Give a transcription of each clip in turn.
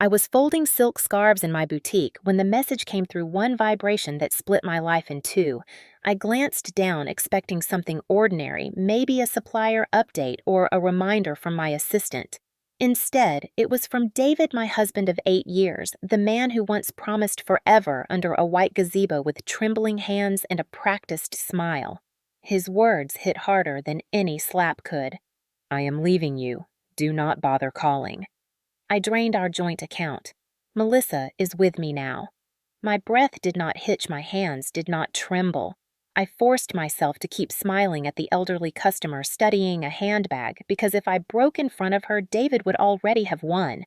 I was folding silk scarves in my boutique when the message came through one vibration that split my life in two. I glanced down expecting something ordinary, maybe a supplier update or a reminder from my assistant. Instead, it was from David, my husband of 8 years, the man who once promised forever under a white gazebo with trembling hands and a practiced smile. His words hit harder than any slap could. I am leaving you. Do not bother calling. I drained our joint account. Melissa is with me now. My breath did not hitch, my hands did not tremble. I forced myself to keep smiling at the elderly customer studying a handbag because if I broke in front of her, David would already have won.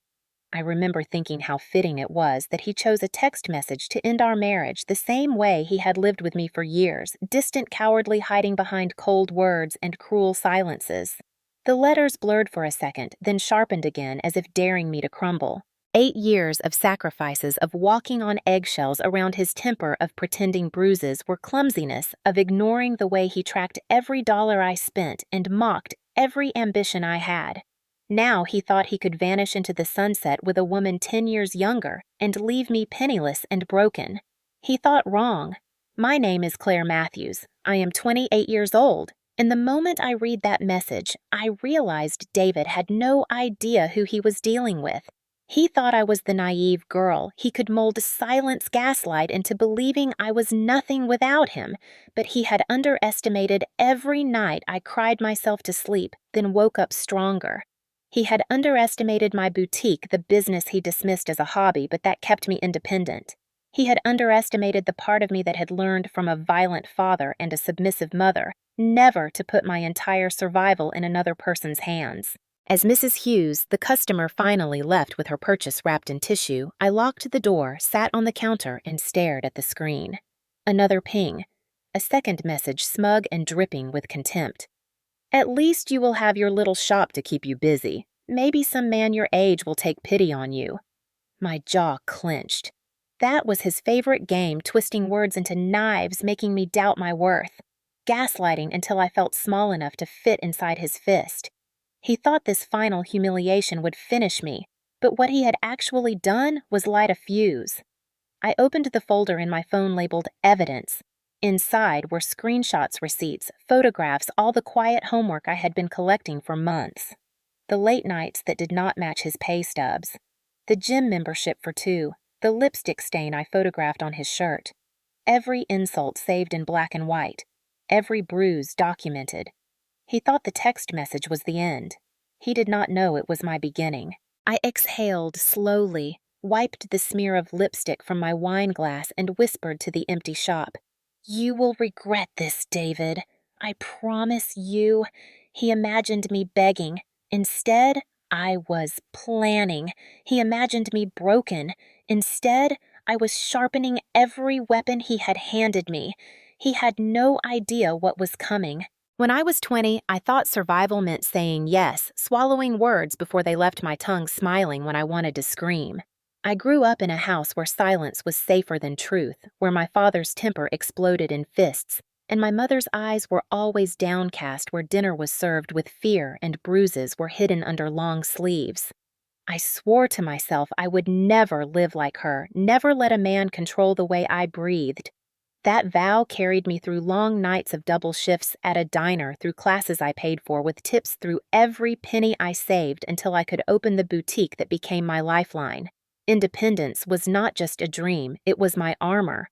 I remember thinking how fitting it was that he chose a text message to end our marriage the same way he had lived with me for years, distant, cowardly, hiding behind cold words and cruel silences. The letters blurred for a second, then sharpened again as if daring me to crumble. 8 years of sacrifices, of walking on eggshells around his temper, of pretending bruises were clumsiness, of ignoring the way he tracked every dollar I spent and mocked every ambition I had. Now he thought he could vanish into the sunset with a woman 10 years younger and leave me penniless and broken. He thought wrong. My name is Claire Matthews. I am 28 years old. And the moment I read that message, I realized David had no idea who he was dealing with. He thought I was the naive girl he could mold silence gaslight into believing I was nothing without him, but he had underestimated every night I cried myself to sleep, then woke up stronger. He had underestimated my boutique, the business he dismissed as a hobby, but that kept me independent. He had underestimated the part of me that had learned from a violent father and a submissive mother never to put my entire survival in another person's hands. As Mrs. Hughes, the customer, finally left with her purchase wrapped in tissue, I locked the door, sat on the counter, and stared at the screen. Another ping. A second message, smug and dripping with contempt. At least you will have your little shop to keep you busy. Maybe some man your age will take pity on you. My jaw clenched. That was his favorite game, twisting words into knives, making me doubt my worth. Gaslighting until I felt small enough to fit inside his fist. He thought this final humiliation would finish me, but what he had actually done was light a fuse. I opened the folder in my phone labeled Evidence. Inside were screenshots, receipts, photographs, all the quiet homework I had been collecting for months. The late nights that did not match his pay stubs. The gym membership for 2. The lipstick stain I photographed on his shirt. Every insult saved in black and white. Every bruise documented. He thought the text message was the end. He did not know it was my beginning. I exhaled slowly, wiped the smear of lipstick from my wine glass, and whispered to the empty shop. You will regret this, David. I promise you. He imagined me begging. Instead, I was planning. He imagined me broken. Instead, I was sharpening every weapon he had handed me. He had no idea what was coming. When I was 20, I thought survival meant saying yes, swallowing words before they left my tongue, smiling when I wanted to scream. I grew up in a house where silence was safer than truth, where my father's temper exploded in fists, and my mother's eyes were always downcast where dinner was served with fear and bruises were hidden under long sleeves. I swore to myself I would never live like her, never let a man control the way I breathed. That vow carried me through long nights of double shifts at a diner, through classes I paid for, with tips through every penny I saved until I could open the boutique that became my lifeline. Independence was not just a dream, it was my armor.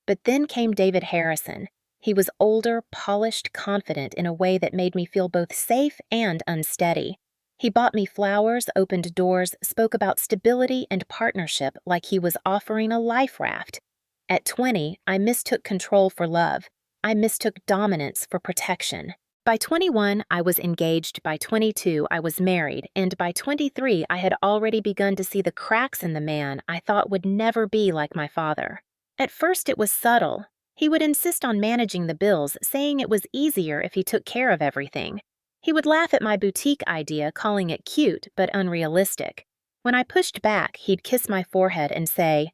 But then came David Harrison. He was older, polished, confident in a way that made me feel both safe and unsteady. He bought me flowers, opened doors, spoke about stability and partnership like he was offering a life raft. At 20, I mistook control for love. I mistook dominance for protection. By 21, I was engaged. By 22, I was married. And by 23, I had already begun to see the cracks in the man I thought would never be like my father. At first, it was subtle. He would insist on managing the bills, saying it was easier if he took care of everything. He would laugh at my boutique idea, calling it cute but unrealistic. When I pushed back, he'd kiss my forehead and say,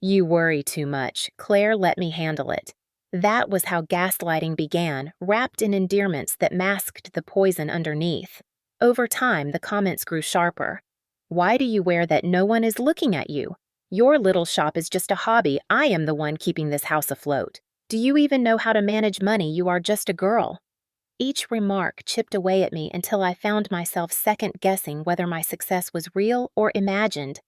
"You worry too much. Claire, let me handle it." That was how gaslighting began, wrapped in endearments that masked the poison underneath. Over time, the comments grew sharper. Why do you wear that no one is looking at you? Your little shop is just a hobby. I am the one keeping this house afloat. Do you even know how to manage money? You are just a girl." Each remark chipped away at me until I found myself second-guessing whether my success was real or imagined.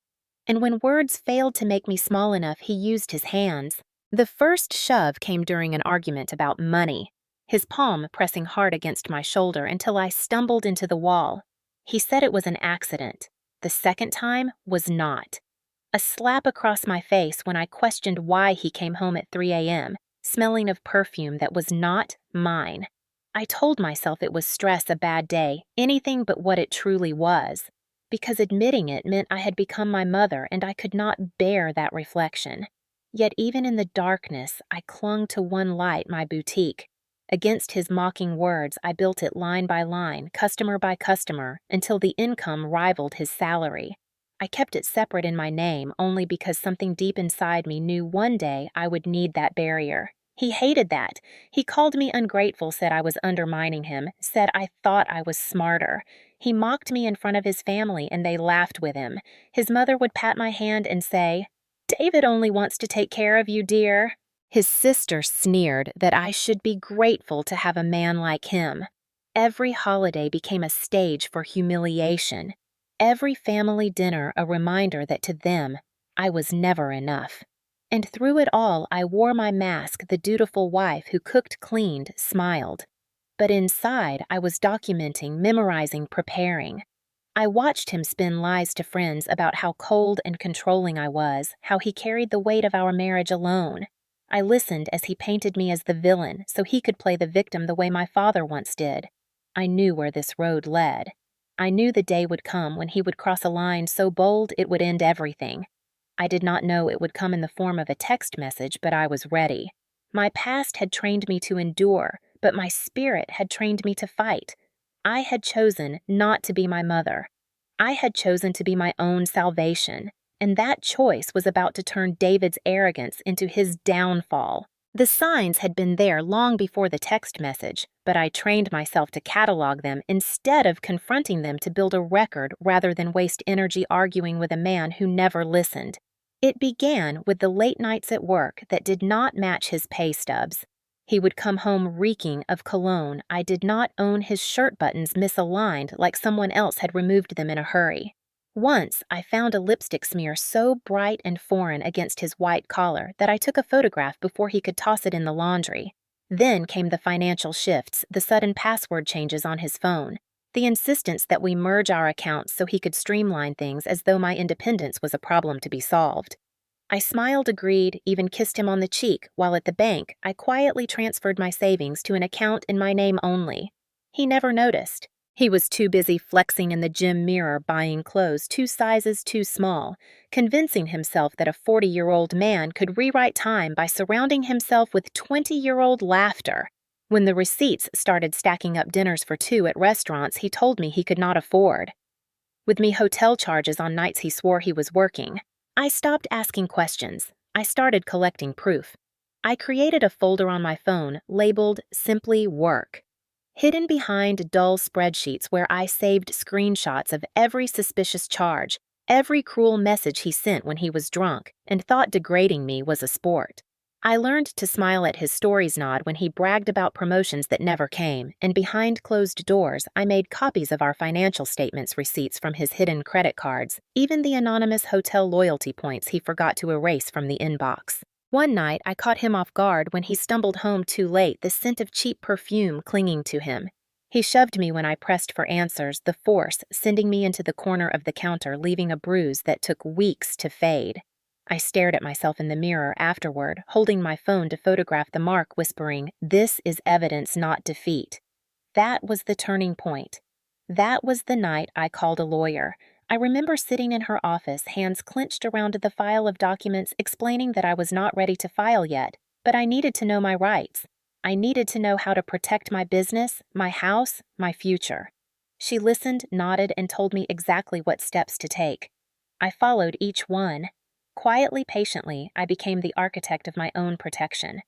And when words failed to make me small enough, he used his hands. The first shove came during an argument about money, his palm pressing hard against my shoulder until I stumbled into the wall. He said it was an accident. The second time was not. A slap across my face when I questioned why he came home at 3 a.m., smelling of perfume that was not mine. I told myself it was stress, a bad day, anything but what it truly was, because admitting it meant I had become my mother and I could not bear that reflection. Yet even in the darkness, I clung to one light, my boutique. Against his mocking words, I built it line by line, customer by customer, until the income rivaled his salary. I kept it separate in my name only because something deep inside me knew one day I would need that barrier. He hated that. He called me ungrateful, said I was undermining him, said I thought I was smarter. He mocked me in front of his family and they laughed with him. His mother would pat my hand and say, "David only wants to take care of you, dear." His sister sneered that I should be grateful to have a man like him. Every holiday became a stage for humiliation. Every family dinner a reminder that to them, I was never enough. And through it all, I wore my mask, the dutiful wife who cooked, cleaned, smiled. But inside, I was documenting, memorizing, preparing. I watched him spin lies to friends about how cold and controlling I was, how he carried the weight of our marriage alone. I listened as he painted me as the villain so he could play the victim the way my father once did. I knew where this road led. I knew the day would come when he would cross a line so bold it would end everything. I did not know it would come in the form of a text message, but I was ready. My past had trained me to endure, but my spirit had trained me to fight. I had chosen not to be my mother. I had chosen to be my own salvation, and that choice was about to turn David's arrogance into his downfall. The signs had been there long before the text message, but I trained myself to catalog them instead of confronting them to build a record rather than waste energy arguing with a man who never listened. It began with the late nights at work that did not match his pay stubs. He would come home reeking of cologne. I did not own his shirt buttons misaligned like someone else had removed them in a hurry. Once, I found a lipstick smear so bright and foreign against his white collar that I took a photograph before he could toss it in the laundry. Then came the financial shifts, the sudden password changes on his phone, the insistence that we merge our accounts so he could streamline things as though my independence was a problem to be solved. I smiled, agreed, even kissed him on the cheek, while at the bank, I quietly transferred my savings to an account in my name only. He never noticed. He was too busy flexing in the gym mirror buying clothes 2 sizes too small, convincing himself that a 40-year-old man could rewrite time by surrounding himself with 20-year-old laughter. When the receipts started stacking up dinners for 2 at restaurants he told me he could not afford. With me hotel charges on nights he swore he was working, I stopped asking questions. I started collecting proof. I created a folder on my phone labeled Simply Work. Hidden behind dull spreadsheets where I saved screenshots of every suspicious charge, every cruel message he sent when he was drunk and thought degrading me was a sport. I learned to smile at his stories nod when he bragged about promotions that never came, and behind closed doors, I made copies of our financial statements receipts from his hidden credit cards, even the anonymous hotel loyalty points he forgot to erase from the inbox. One night, I caught him off guard when he stumbled home too late, the scent of cheap perfume clinging to him. He shoved me when I pressed for answers, the force sending me into the corner of the counter, leaving a bruise that took weeks to fade. I stared at myself in the mirror afterward, holding my phone to photograph the mark, whispering, "This is evidence, not defeat." That was the turning point. That was the night I called a lawyer. I remember sitting in her office, hands clenched around the file of documents, explaining that I was not ready to file yet, but I needed to know my rights. I needed to know how to protect my business, my house, my future. She listened, nodded, and told me exactly what steps to take. I followed each one. Quietly, patiently, I became the architect of my own protection.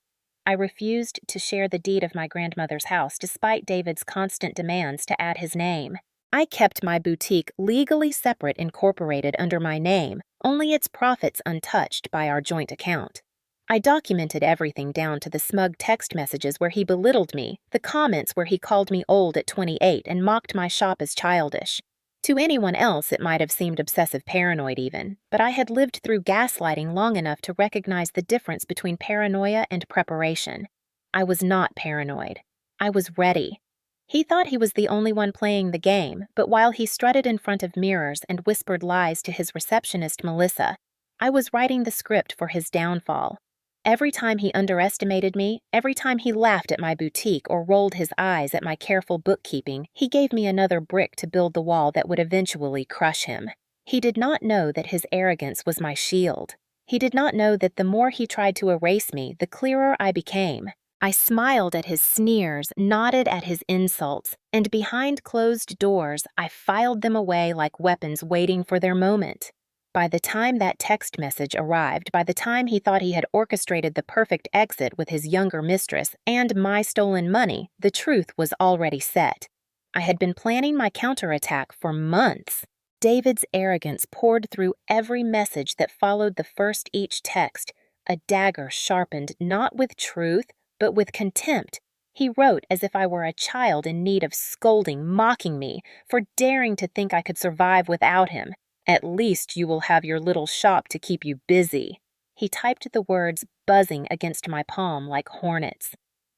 I refused to share the deed of my grandmother's house despite David's constant demands to add his name. I kept my boutique legally separate incorporated under my name, only its profits untouched by our joint account. I documented everything down to the smug text messages where he belittled me, the comments where he called me old at 28 and mocked my shop as childish. To anyone else, it might have seemed obsessive paranoid even, but I had lived through gaslighting long enough to recognize the difference between paranoia and preparation. I was not paranoid. I was ready. He thought he was the only one playing the game, but while he strutted in front of mirrors and whispered lies to his receptionist Melissa, I was writing the script for his downfall. Every time he underestimated me, every time he laughed at my boutique or rolled his eyes at my careful bookkeeping, he gave me another brick to build the wall that would eventually crush him. He did not know that his arrogance was my shield. He did not know that the more he tried to erase me, the clearer I became. I smiled at his sneers, nodded at his insults, and behind closed doors, I filed them away like weapons waiting for their moment. By the time that text message arrived, by the time he thought he had orchestrated the perfect exit with his younger mistress and my stolen money, the truth was already set. I had been planning my counterattack for months. David's arrogance poured through every message that followed the first each text, a dagger sharpened not with truth, but with contempt. He wrote as if I were a child in need of scolding, mocking me for daring to think I could survive without him. At least you will have your little shop to keep you busy. He typed the words buzzing against my palm like hornets.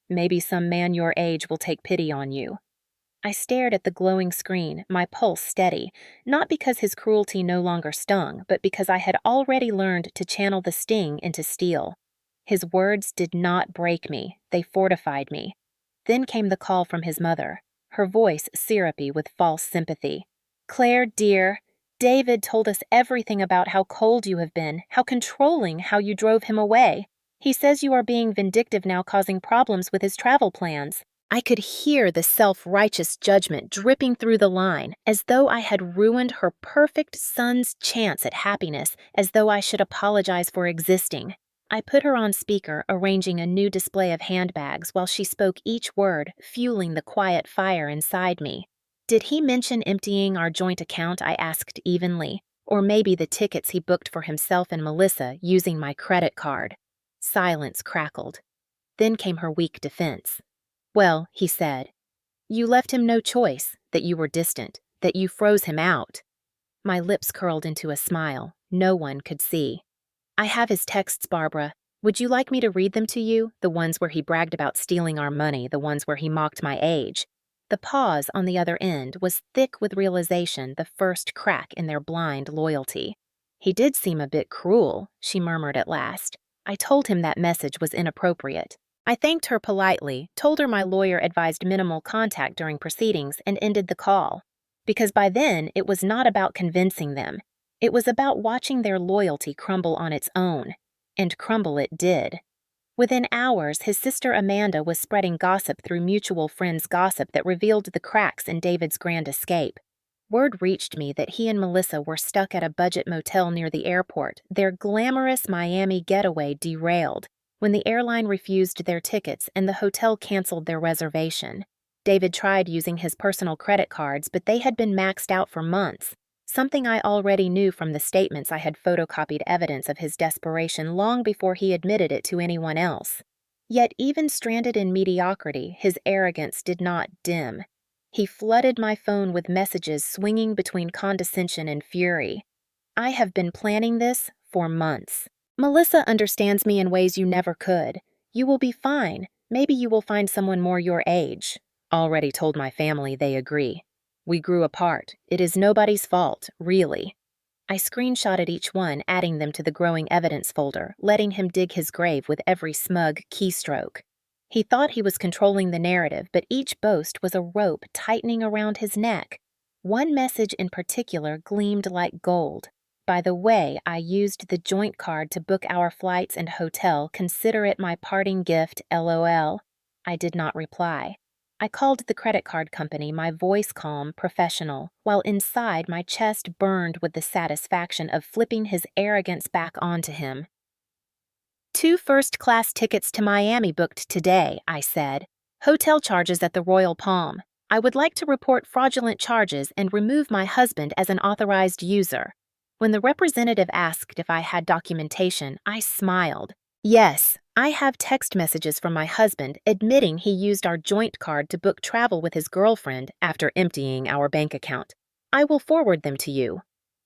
Maybe some man your age will take pity on you. I stared at the glowing screen, my pulse steady, not because his cruelty no longer stung, but because I had already learned to channel the sting into steel. His words did not break me, they fortified me. Then came the call from his mother, her voice syrupy with false sympathy. "Claire, dear, David told us everything about how cold you have been, how controlling, how you drove him away. He says you are being vindictive now, causing problems with his travel plans." I could hear the self-righteous judgment dripping through the line, as though I had ruined her perfect son's chance at happiness, as though I should apologize for existing. I put her on speaker, arranging a new display of handbags while she spoke each word, fueling the quiet fire inside me. Did he mention emptying our joint account, I asked evenly, or maybe the tickets he booked for himself and Melissa using my credit card? Silence crackled. Then came her weak defense. "Well," he said, "you left him no choice, that you were distant, that you froze him out." My lips curled into a smile. No one could see. "I have his texts, Barbara. Would you like me to read them to you? The ones where he bragged about stealing our money, the ones where he mocked my age." The pause on the other end was thick with realization, the first crack in their blind loyalty. "He did seem a bit cruel," she murmured at last. I told him that message was inappropriate. I thanked her politely, told her my lawyer advised minimal contact during proceedings, and ended the call. Because by then, it was not about convincing them. It was about watching their loyalty crumble on its own. And crumble it did. Within hours, his sister Amanda was spreading gossip through mutual friends' gossip that revealed the cracks in David's grand escape. Word reached me that he and Melissa were stuck at a budget motel near the airport, their glamorous Miami getaway derailed, when the airline refused their tickets and the hotel canceled their reservation. David tried using his personal credit cards, but they had been maxed out for months. Something I already knew from the statements I had photocopied evidence of his desperation long before he admitted it to anyone else. Yet even stranded in mediocrity, his arrogance did not dim. He flooded my phone with messages swinging between condescension and fury. "I have been planning this for months. Melissa understands me in ways you never could. You will be fine. Maybe you will find someone more your age. Already told my family they agree. We grew apart. It is nobody's fault, really." I screenshotted each one, adding them to the growing evidence folder, letting him dig his grave with every smug keystroke. He thought he was controlling the narrative, but each boast was a rope tightening around his neck. One message in particular gleamed like gold. "By the way, I used the joint card to book our flights and hotel. Consider it my parting gift, LOL." I did not reply. I called the credit card company, my voice calm, professional, while inside my chest burned with the satisfaction of flipping his arrogance back onto him. "2 first-class tickets to Miami booked today," I said. "Hotel charges at the Royal Palm. I would like to report fraudulent charges and remove my husband as an authorized user. When the representative asked if I had documentation, I smiled. Yes, I have text messages from my husband admitting he used our JoinT card to book travel with his girlfriend after emptying our bank account. I will forward them to you.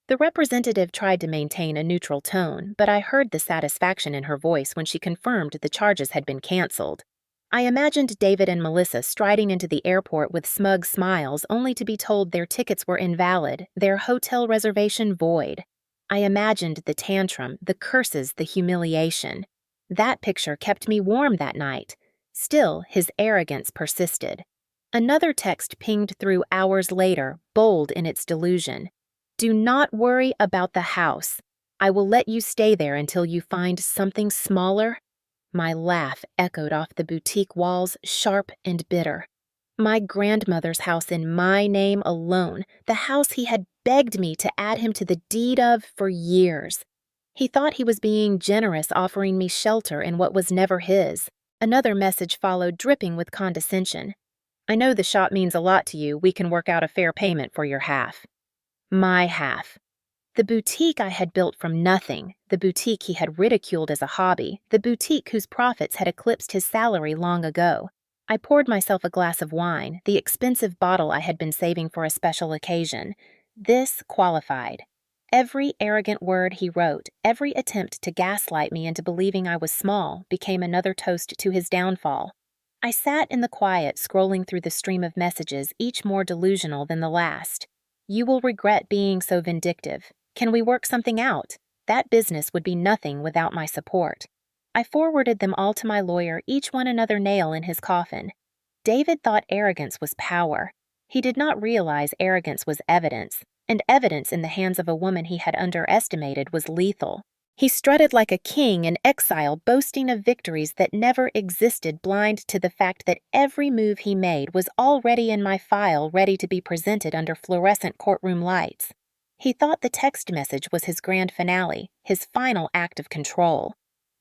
The representative tried to maintain a neutral tone, but I heard the satisfaction in her voice when she confirmed the charges had been canceled. I imagined David and Melissa striding into the airport with smug smiles only to be told their tickets were invalid, their hotel reservation void. I imagined the tantrum, the curses, the humiliation. That picture kept me warm that night. Still, his arrogance persisted. Another text pinged through hours later, bold in its delusion. Do not worry about the house. I will let you stay there until you find something smaller. My laugh echoed off the boutique walls, sharp and bitter. My grandmother's house in my name alone, the house he had begged me to add him to the deed of for years. He thought he was being generous, offering me shelter in what was never his. Another message followed, dripping with condescension. I know the shop means a lot to you. We can work out a fair payment for your half. My half. The boutique I had built from nothing, the boutique he had ridiculed as a hobby, the boutique whose profits had eclipsed his salary long ago. I poured myself a glass of wine, the expensive bottle I had been saving for a special occasion. This qualified. Every arrogant word he wrote, every attempt to gaslight me into believing I was small, became another toast to his downfall. I sat in the quiet, scrolling through the stream of messages, each more delusional than the last. You will regret being so vindictive. Can we work something out? That business would be nothing without my support. I forwarded them all to my lawyer, each one another nail in his coffin. David thought arrogance was power. He did not realize arrogance was evidence, and evidence in the hands of a woman he had underestimated was lethal. He strutted like a king in exile, boasting of victories that never existed, blind to the fact that every move he made was already in my file, ready to be presented under fluorescent courtroom lights. He thought the text message was his grand finale, his final act of control.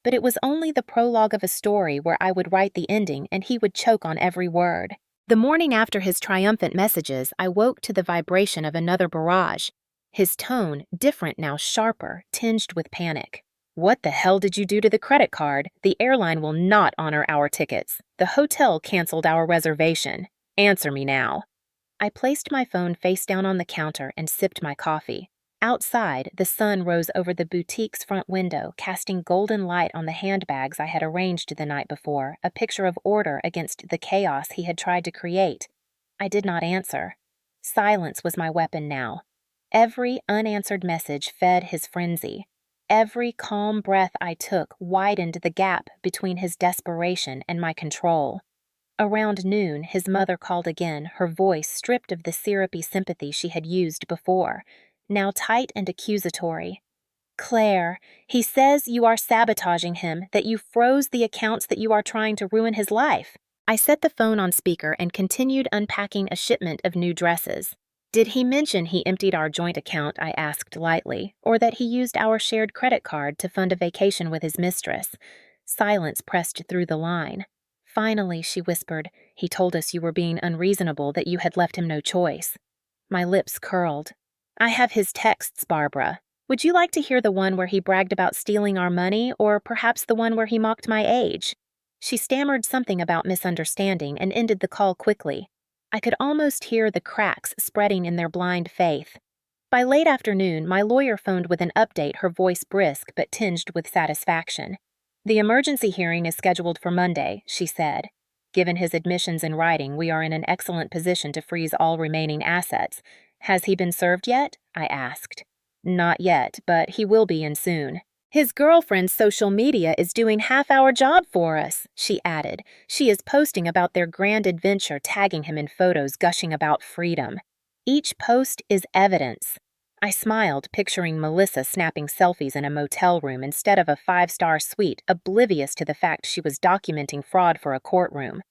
But it was only the prologue of a story where I would write the ending and he would choke on every word. The morning after his triumphant messages, I woke to the vibration of another barrage. His tone, different now, sharper, tinged with panic. What the hell did you do to the credit card? The airline will not honor our tickets. The hotel canceled our reservation. Answer me now. I placed my phone face down on the counter and sipped my coffee. Outside, the sun rose over the boutique's front window, casting golden light on the handbags I had arranged the night before, a picture of order against the chaos he had tried to create. I did not answer. Silence was my weapon now. Every unanswered message fed his frenzy. Every calm breath I took widened the gap between his desperation and my control. Around noon, his mother called again, her voice stripped of the syrupy sympathy she had used before, now tight and accusatory. Claire, he says you are sabotaging him, that you froze the accounts, that you are trying to ruin his life. I set the phone on speaker and continued unpacking a shipment of new dresses. Did he mention he emptied our joint account, I asked lightly, or that he used our shared credit card to fund a vacation with his mistress? Silence pressed through the line. Finally, she whispered, he told us you were being unreasonable, that you had left him no choice. My lips curled. I have his texts, Barbara. Would you like to hear the one where he bragged about stealing our money, or perhaps the one where he mocked my age? She stammered something about misunderstanding and ended the call quickly. I could almost hear the cracks spreading in their blind faith. By late afternoon, my lawyer phoned with an update, her voice brisk but tinged with satisfaction. The emergency hearing is scheduled for Monday, she said. Given his admissions in writing, we are in an excellent position to freeze all remaining assets. Has he been served yet? I asked. Not yet, but he will be in soon. His girlfriend's social media is doing half our job for us, she added. She is posting about their grand adventure, tagging him in photos, gushing about freedom. Each post is evidence. I smiled, picturing Melissa snapping selfies in a motel room instead of a 5-star suite, oblivious to the fact she was documenting fraud for a courtroom.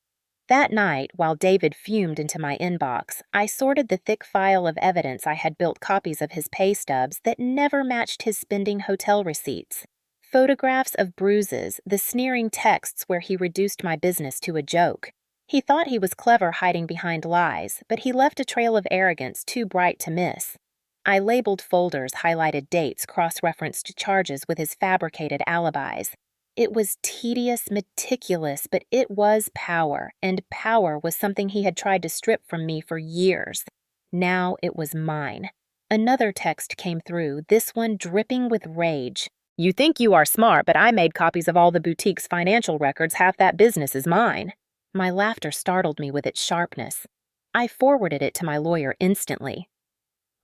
That night, while David fumed into my inbox, I sorted the thick file of evidence. I had built copies of his pay stubs that never matched his spending hotel receipts. Photographs of bruises, the sneering texts where he reduced my business to a joke. He thought he was clever hiding behind lies, but he left a trail of arrogance too bright to miss. I labeled folders, highlighted dates, cross-referenced charges with his fabricated alibis. It was tedious, meticulous, but it was power, and power was something he had tried to strip from me for years. Now it was mine. Another text came through, this one dripping with rage. "You think you are smart, but I made copies of all the boutique's financial records. Half that business is mine." My laughter startled me with its sharpness. I forwarded it to my lawyer instantly.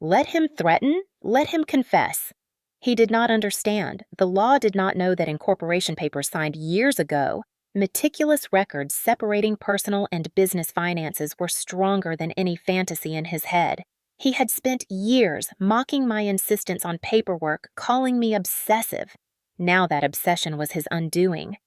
Let him threaten, let him confess. He did not understand. The law did not know that incorporation papers signed years ago, meticulous records separating personal and business finances were stronger than any fantasy in his head. He had spent years mocking my insistence on paperwork, calling me obsessive. Now that obsession was his undoing.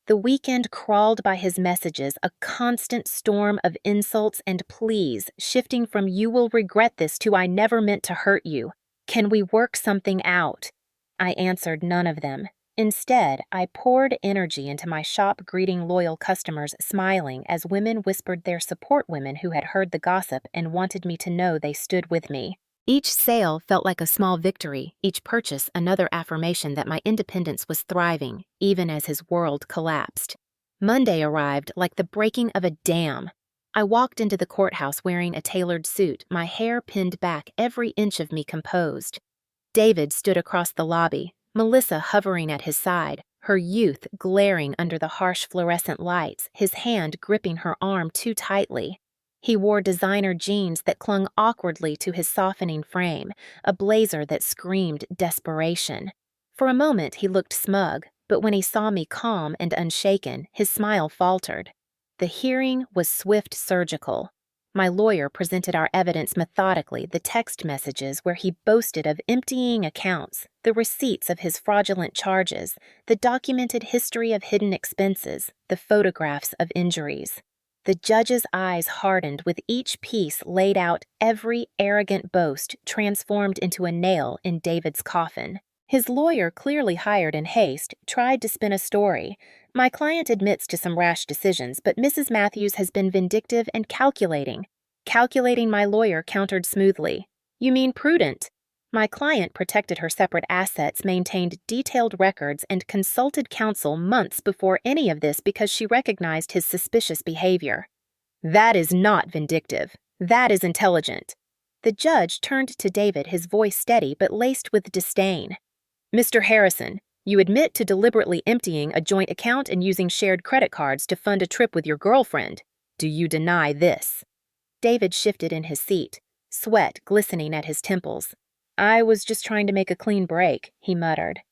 The weekend crawled by his messages, a constant storm of insults and pleas, shifting from "you will regret this" to "I never meant to hurt you. Can we work something out?" I answered none of them. Instead, I poured energy into my shop, greeting loyal customers, smiling as women whispered their support women who had heard the gossip and wanted me to know they stood with me. Each sale felt like a small victory, each purchase another affirmation that my independence was thriving, even as his world collapsed. Monday arrived like the breaking of a dam. I walked into the courthouse wearing a tailored suit, my hair pinned back, every inch of me composed. David stood across the lobby, Melissa hovering at his side, her youth glaring under the harsh fluorescent lights, his hand gripping her arm too tightly. He wore designer jeans that clung awkwardly to his softening frame, a blazer that screamed desperation. For a moment he looked smug, but when he saw me calm and unshaken, his smile faltered. The hearing was swift surgical. My lawyer presented our evidence methodically, the text messages where he boasted of emptying accounts, the receipts of his fraudulent charges, the documented history of hidden expenses, the photographs of injuries. The judge's eyes hardened with each piece laid out, every arrogant boast transformed into a nail in David's coffin. His lawyer, clearly hired in haste, tried to spin a story. My client admits to some rash decisions, but Mrs. Matthews has been vindictive and calculating. Calculating, my lawyer countered smoothly. You mean prudent. My client protected her separate assets, maintained detailed records, and consulted counsel months before any of this because she recognized his suspicious behavior. That is not vindictive. That is intelligent. The judge turned to David, his voice steady but laced with disdain. Mr. Harrison, you admit to deliberately emptying a joint account and using shared credit cards to fund a trip with your girlfriend. Do you deny this? David shifted in his seat, sweat glistening at his temples. I was just trying to make a clean break, he muttered.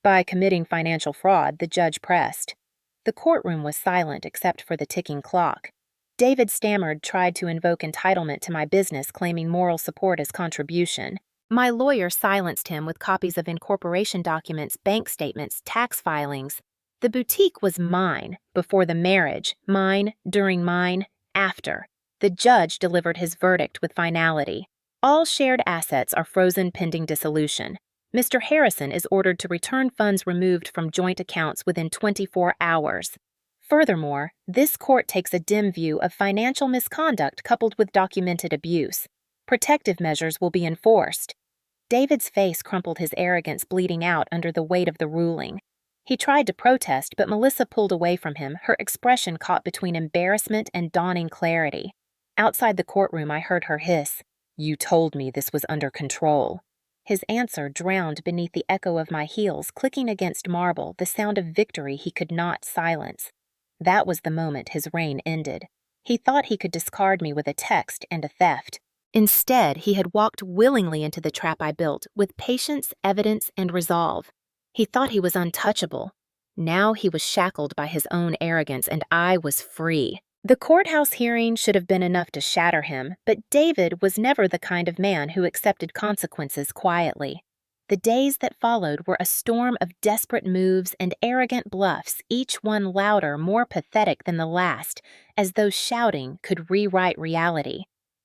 By committing financial fraud, the judge pressed. The courtroom was silent except for the ticking clock. David stammered, tried to invoke entitlement to my business, claiming moral support as contribution. My lawyer silenced him with copies of incorporation documents, bank statements, tax filings. The boutique was mine before the marriage, mine during mine after. The judge delivered his verdict with finality. All shared assets are frozen pending dissolution. Mr. Harrison is ordered to return funds removed from joint accounts within 24 hours. Furthermore, this court takes a dim view of financial misconduct coupled with documented abuse. Protective measures will be enforced. David's face crumpled, his arrogance bleeding out under the weight of the ruling. He tried to protest, but Melissa pulled away from him, her expression caught between embarrassment and dawning clarity. Outside the courtroom, I heard her hiss, "You told me this was under control." His answer drowned beneath the echo of my heels clicking against marble, the sound of victory he could not silence. That was the moment his reign ended. He thought he could discard me with a text and a theft. Instead, he had walked willingly into the trap I built, with patience, evidence, and resolve. He thought he was untouchable. Now he was shackled by his own arrogance, and I was free. The courthouse hearing should have been enough to shatter him, but David was never the kind of man who accepted consequences quietly. The days that followed were a storm of desperate moves and arrogant bluffs, each one louder, more pathetic than the last, as though shouting could rewrite reality.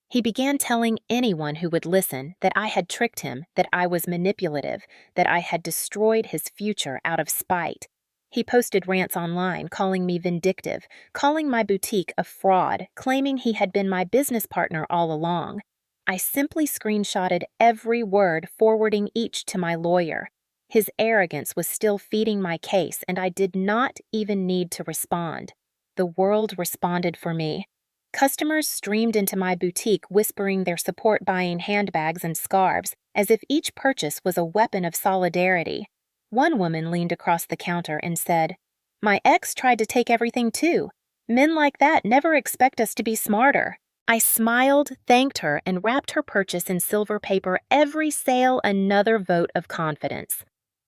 He began telling anyone who would listen that I had tricked him, that I was manipulative, that I had destroyed his future out of spite. He posted rants online, calling me vindictive, calling my boutique a fraud, claiming he had been my business partner all along. I simply screenshotted every word, forwarding each to my lawyer. His arrogance was still feeding my case, and I did not even need to respond. The world responded for me. Customers streamed into my boutique, whispering their support, buying handbags and scarves, as if each purchase was a weapon of solidarity. One woman leaned across the counter and said, "My ex tried to take everything too. Men like that never expect us to be smarter." I smiled, thanked her, and wrapped her purchase in silver paper, every sale another vote of confidence.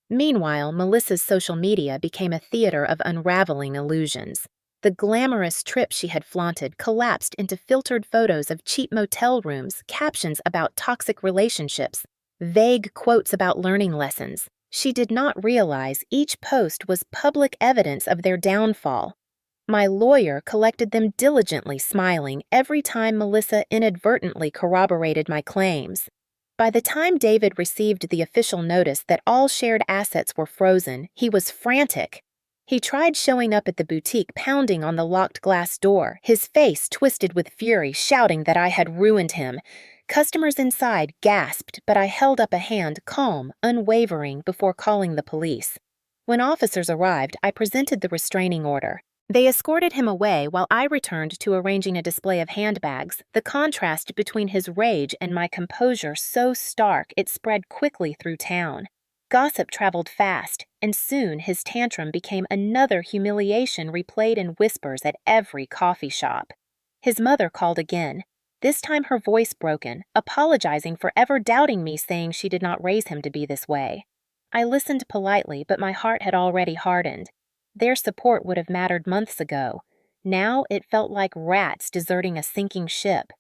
Meanwhile, Melissa's social media became a theater of unraveling illusions. The glamorous trip she had flaunted collapsed into filtered photos of cheap motel rooms, captions about toxic relationships, vague quotes about learning lessons. She did not realize each post was public evidence of their downfall. My lawyer collected them diligently, smiling every time Melissa inadvertently corroborated my claims. By the time David received the official notice that all shared assets were frozen, he was frantic. He tried showing up at the boutique, pounding on the locked glass door, his face twisted with fury, shouting that I had ruined him. Customers inside gasped, but I held up a hand, calm, unwavering, before calling the police. When officers arrived, I presented the restraining order. They escorted him away while I returned to arranging a display of handbags, the contrast between his rage and my composure so stark it spread quickly through town. Gossip traveled fast, and soon his tantrum became another humiliation replayed in whispers at every coffee shop. His mother called again, this time her voice broken, apologizing for ever doubting me, saying she did not raise him to be this way. I listened politely, but my heart had already hardened. Their support would have mattered months ago. Now it felt like rats deserting a sinking ship.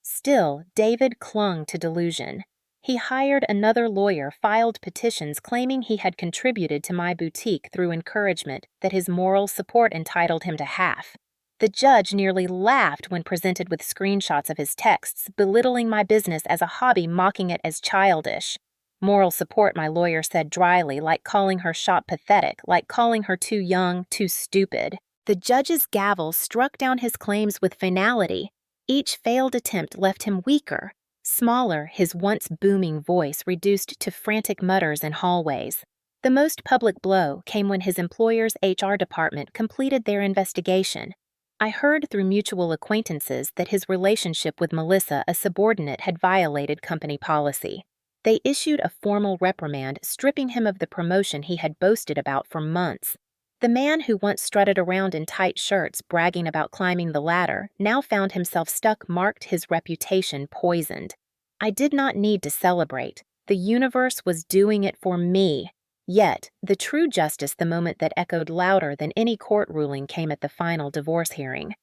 Still, David clung to delusion. He hired another lawyer, filed petitions claiming he had contributed to my boutique through encouragement, that his moral support entitled him to half. The judge nearly laughed when presented with screenshots of his texts, belittling my business as a hobby, mocking it as childish. Moral support, my lawyer said dryly, like calling her shop pathetic, like calling her too young, too stupid. The judge's gavel struck down his claims with finality. Each failed attempt left him weaker, smaller, his once booming voice reduced to frantic mutters in hallways. The most public blow came when his employer's HR department completed their investigation. I heard through mutual acquaintances that his relationship with Melissa, a subordinate, had violated company policy. They issued a formal reprimand, stripping him of the promotion he had boasted about for months. The man who once strutted around in tight shirts, bragging about climbing the ladder, now found himself stuck, marked, his reputation poisoned. I did not need to celebrate. The universe was doing it for me. Yet, the true justice, the moment that echoed louder than any court ruling, came at the final divorce hearing.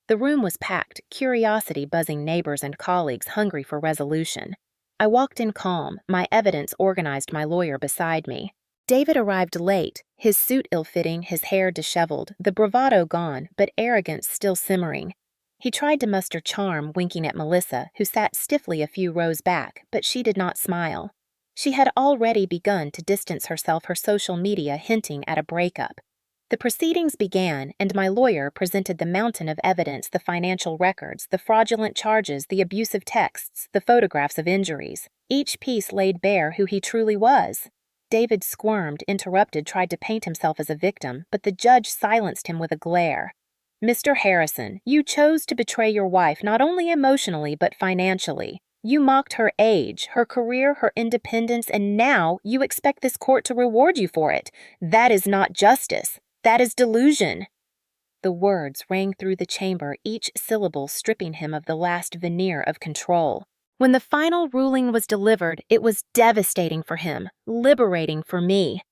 The room was packed, curiosity buzzing, neighbors and colleagues hungry for resolution. I walked in calm, my evidence organized, my lawyer beside me. David arrived late, his suit ill-fitting, his hair disheveled, the bravado gone, but arrogance still simmering. He tried to muster charm, winking at Melissa, who sat stiffly a few rows back, but she did not smile. She had already begun to distance herself, her social media hinting at a breakup. The proceedings began, and my lawyer presented the mountain of evidence, the financial records, the fraudulent charges, the abusive texts, the photographs of injuries. Each piece laid bare who he truly was. David squirmed, interrupted, tried to paint himself as a victim, but the judge silenced him with a glare. "Mr. Harrison, you chose to betray your wife not only emotionally but financially. You mocked her age, her career, her independence, and now you expect this court to reward you for it. That is not justice. That is delusion." The words rang through the chamber, each syllable stripping him of the last veneer of control. When the final ruling was delivered, it was devastating for him, liberating for me.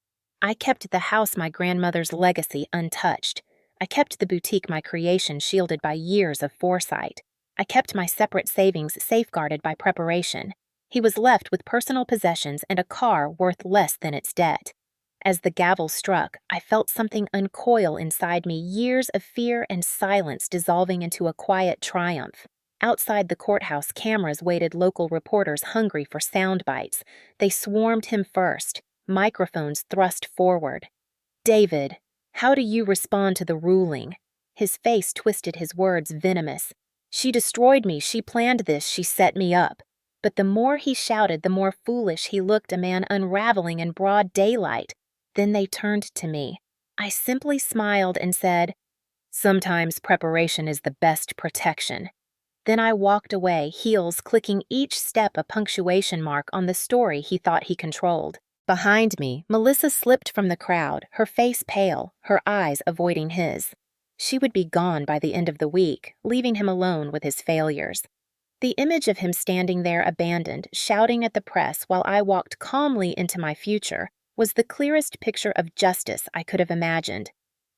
I kept the house, my grandmother's legacy, untouched. I kept the boutique, my creation, shielded by years of foresight. I kept my separate savings safeguarded by preparation. He was left with personal possessions and a car worth less than its debt. As the gavel struck, I felt something uncoil inside me, years of fear and silence dissolving into a quiet triumph. Outside the courthouse, cameras waited, local reporters hungry for sound bites. They swarmed him first, microphones thrust forward. "David, How do you respond to the ruling?" His face twisted, his words venomous. "She destroyed me, she planned this, she set me up." But the more he shouted, the more foolish he looked, a man unraveling in broad daylight. Then they turned to me. I simply smiled and said, "Sometimes preparation is the best protection." Then I walked away, heels clicking each step a punctuation mark on the story he thought he controlled. Behind me, Melissa slipped from the crowd, her face pale, her eyes avoiding his. She would be gone by the end of the week, leaving him alone with his failures. The image of him standing there abandoned, shouting at the press while I walked calmly into my future, was the clearest picture of justice I could have imagined.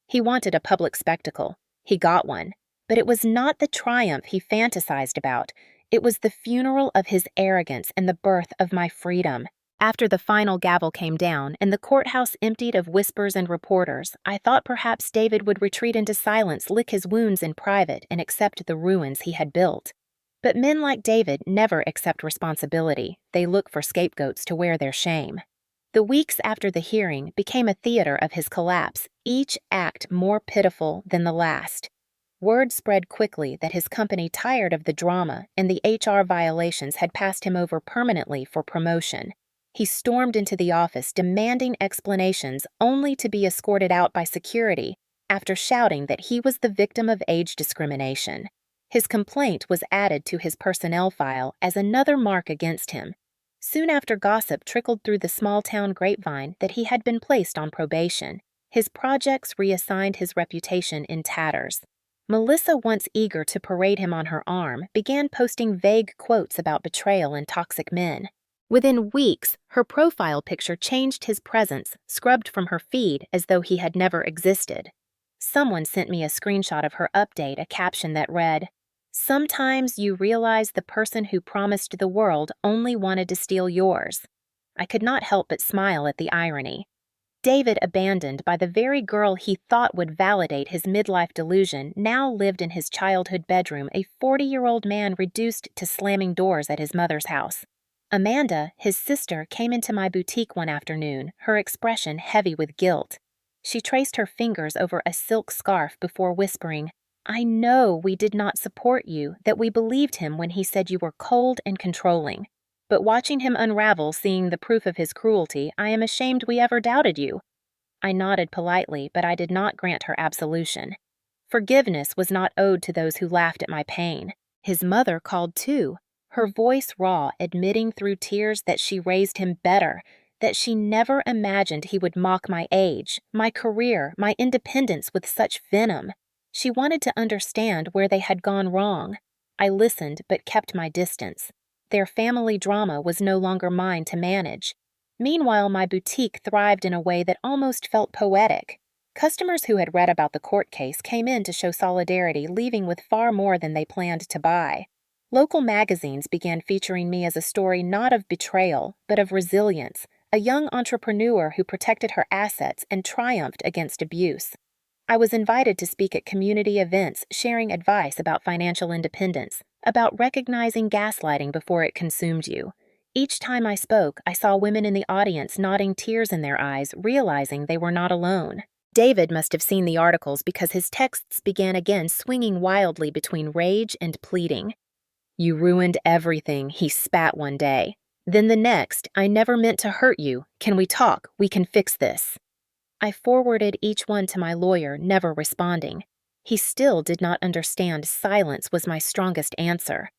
He wanted a public spectacle. He got one. But it was not the triumph he fantasized about. It was the funeral of his arrogance and the birth of my freedom. After the final gavel came down and the courthouse emptied of whispers and reporters, I thought perhaps David would retreat into silence, lick his wounds in private, and accept the ruins he had built. But men like David never accept responsibility. They look for scapegoats to wear their shame. The weeks after the hearing became a theater of his collapse, each act more pitiful than the last. Word spread quickly that his company, tired of the drama and the HR violations, had passed him over permanently for promotion. He stormed into the office demanding explanations, only to be escorted out by security after shouting that he was the victim of age discrimination. His complaint was added to his personnel file as another mark against him. Soon after, gossip trickled through the small-town grapevine that he had been placed on probation. His projects reassigned his reputation in tatters. Melissa, once eager to parade him on her arm, began posting vague quotes about betrayal and toxic men. Within weeks, her profile picture changed his presence, scrubbed from her feed as though he had never existed. Someone sent me a screenshot of her update, a caption that read, "Sometimes you realize the person who promised the world only wanted to steal yours." I could not help but smile at the irony. David, abandoned by the very girl he thought would validate his midlife delusion, now lived in his childhood bedroom, a 40-year-old man reduced to slamming doors at his mother's house. Amanda, his sister, came into my boutique one afternoon, her expression heavy with guilt. She traced her fingers over a silk scarf before whispering, "I know we did not support you, that we believed him when he said you were cold and controlling. But watching him unravel, seeing the proof of his cruelty, I am ashamed we ever doubted you." I nodded politely, but I did not grant her absolution. Forgiveness was not owed to those who laughed at my pain. His mother called too, her voice raw, admitting through tears that she raised him better, that she never imagined he would mock my age, my career, my independence with such venom. She wanted to understand where they had gone wrong. I listened but kept my distance. Their family drama was no longer mine to manage. Meanwhile, my boutique thrived in a way that almost felt poetic. Customers who had read about the court case came in to show solidarity, leaving with far more than they planned to buy. Local magazines began featuring me as a story not of betrayal, but of resilience, a young entrepreneur who protected her assets and triumphed against abuse. I was invited to speak at community events, sharing advice about financial independence, about recognizing gaslighting before it consumed you. Each time I spoke, I saw women in the audience nodding, tears in their eyes, realizing they were not alone. David must have seen the articles because his texts began again, swinging wildly between rage and pleading. "You ruined everything," he spat one day. Then the next, "I never meant to hurt you. Can we talk? We can fix this." I forwarded each one to my lawyer, never responding. He still did not understand silence was my strongest answer.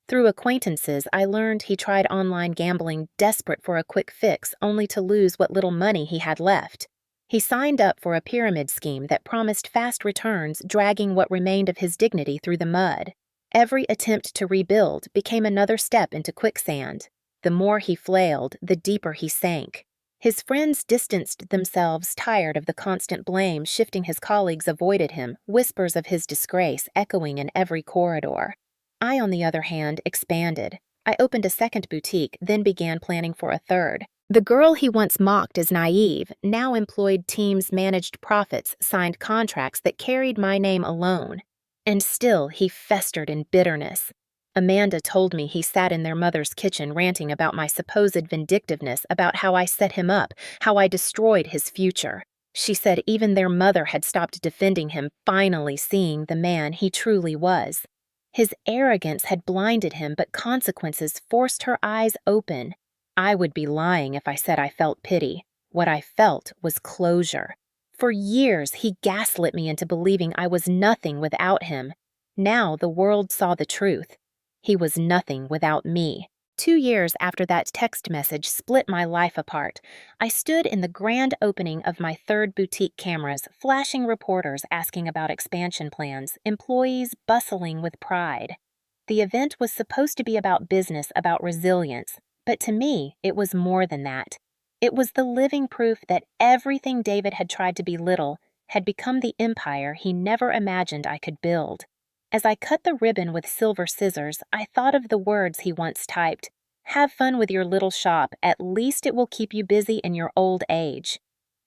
Through acquaintances, I learned he tried online gambling, desperate for a quick fix, only to lose what little money he had left. He signed up for a pyramid scheme that promised fast returns, dragging what remained of his dignity through the mud. Every attempt to rebuild became another step into quicksand. The more he flailed, the deeper he sank. His friends distanced themselves, tired of the constant blame shifting. His colleagues avoided him, whispers of his disgrace echoing in every corridor. I, on the other hand, expanded. I opened a second boutique, then began planning for a third. The girl he once mocked as naive now employed teams, managed profits, signed contracts that carried my name alone. And still he festered in bitterness. Amanda told me he sat in their mother's kitchen ranting about my supposed vindictiveness, about how I set him up, how I destroyed his future. She said even their mother had stopped defending him, finally seeing the man he truly was. His arrogance had blinded him, but consequences forced her eyes open. I would be lying if I said I felt pity. What I felt was closure. For years, he gaslit me into believing I was nothing without him. Now the world saw the truth. He was nothing without me. 2 years after that text message split my life apart, I stood in the grand opening of my third boutique cameras, flashing reporters asking about expansion plans, employees bustling with pride. The event was supposed to be about business, about resilience, but to me, it was more than that. It was the living proof that everything David had tried to belittle had become the empire he never imagined I could build. As I cut the ribbon with silver scissors, I thought of the words he once typed. Have fun with your little shop, at least it will keep you busy in your old age.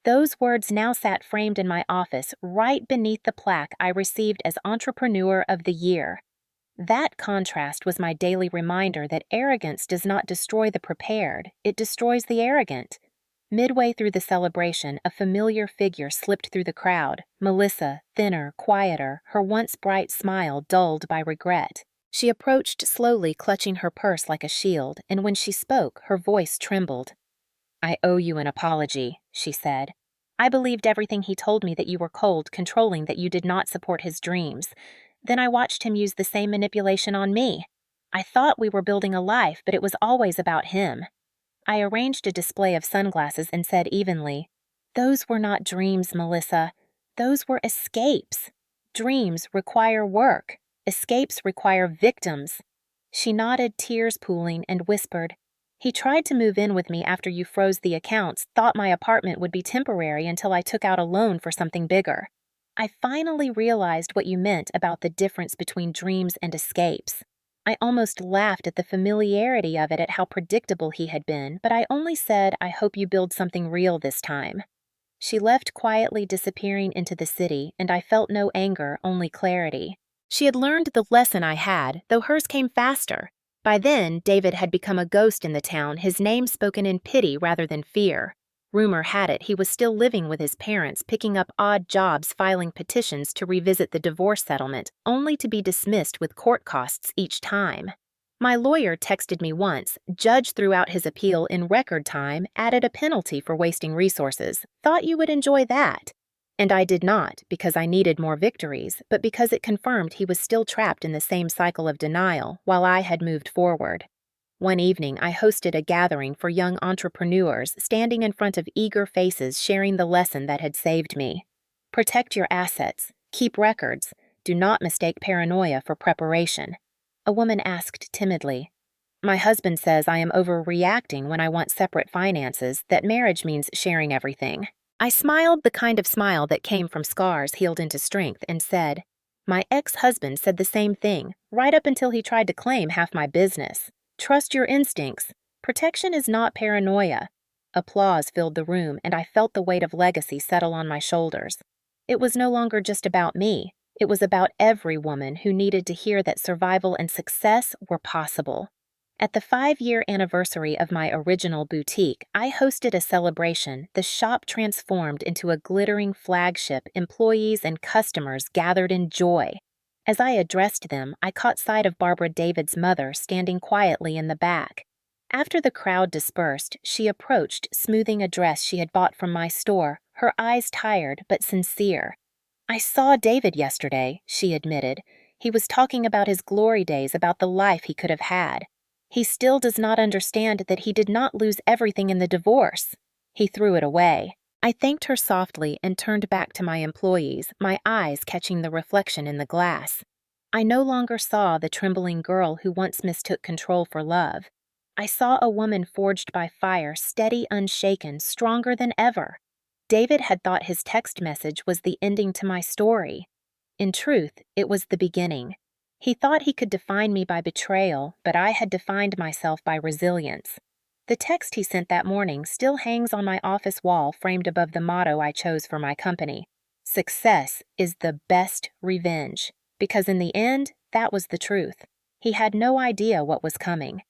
Those words now sat framed in my office, right beneath the plaque I received as Entrepreneur of the Year. That contrast was my daily reminder that arrogance does not destroy the prepared, it destroys the arrogant. Midway through the celebration, a familiar figure slipped through the crowd. Melissa, thinner, quieter, her once bright smile dulled by regret. She approached slowly, clutching her purse like a shield, and when she spoke, her voice trembled. I owe you an apology, she said. I believed everything he told me, that you were cold, controlling, that you did not support his dreams. Then I watched him use the same manipulation on me. I thought we were building a life, but it was always about him. I arranged a display of sunglasses and said evenly, Those were not dreams, Melissa. Those were escapes. Dreams require work. Escapes require victims. She nodded, tears pooling, and whispered, He tried to move in with me after you froze the accounts, thought my apartment would be temporary until I took out a loan for something bigger. I finally realized what you meant about the difference between dreams and escapes. I almost laughed at the familiarity of it, at how predictable he had been, but I only said, I hope you build something real this time. She left quietly, disappearing into the city, and I felt no anger, only clarity. She had learned the lesson I had, though hers came faster. By then, David had become a ghost in the town, his name spoken in pity rather than fear. Rumor had it he was still living with his parents, picking up odd jobs, filing petitions to revisit the divorce settlement, only to be dismissed with court costs each time. My lawyer texted me once, judge threw out his appeal in record time, added a penalty for wasting resources, thought you would enjoy that. And I did not, because I needed more victories, but because it confirmed he was still trapped in the same cycle of denial, while I had moved forward. One evening, I hosted a gathering for young entrepreneurs, standing in front of eager faces sharing the lesson that had saved me. Protect your assets. Keep records. Do not mistake paranoia for preparation. A woman asked timidly, My husband says I am overreacting when I want separate finances, that marriage means sharing everything. I smiled the kind of smile that came from scars healed into strength and said, My ex-husband said the same thing, right up until he tried to claim half my business. Trust your instincts. Protection is not paranoia. Applause filled the room, and I felt the weight of legacy settle on my shoulders. It was no longer just about me. It was about every woman who needed to hear that survival and success were possible. At the 5-year anniversary of my original boutique, I hosted a celebration. The shop transformed into a glittering flagship. Employees and customers gathered in joy. As I addressed them, I caught sight of Barbara David's mother standing quietly in the back. After the crowd dispersed, she approached, smoothing a dress she had bought from my store, her eyes tired but sincere. I saw David yesterday, she admitted. He was talking about his glory days, about the life he could have had. He still does not understand that he did not lose everything in the divorce. He threw it away. I thanked her softly and turned back to my employees, my eyes catching the reflection in the glass. I no longer saw the trembling girl who once mistook control for love. I saw a woman forged by fire, steady, unshaken, stronger than ever. David had thought his text message was the ending to my story. In truth, it was the beginning. He thought he could define me by betrayal, but I had defined myself by resilience. The text he sent that morning still hangs on my office wall, framed above the motto I chose for my company. Success is the best revenge, because in the end, that was the truth. He had no idea what was coming.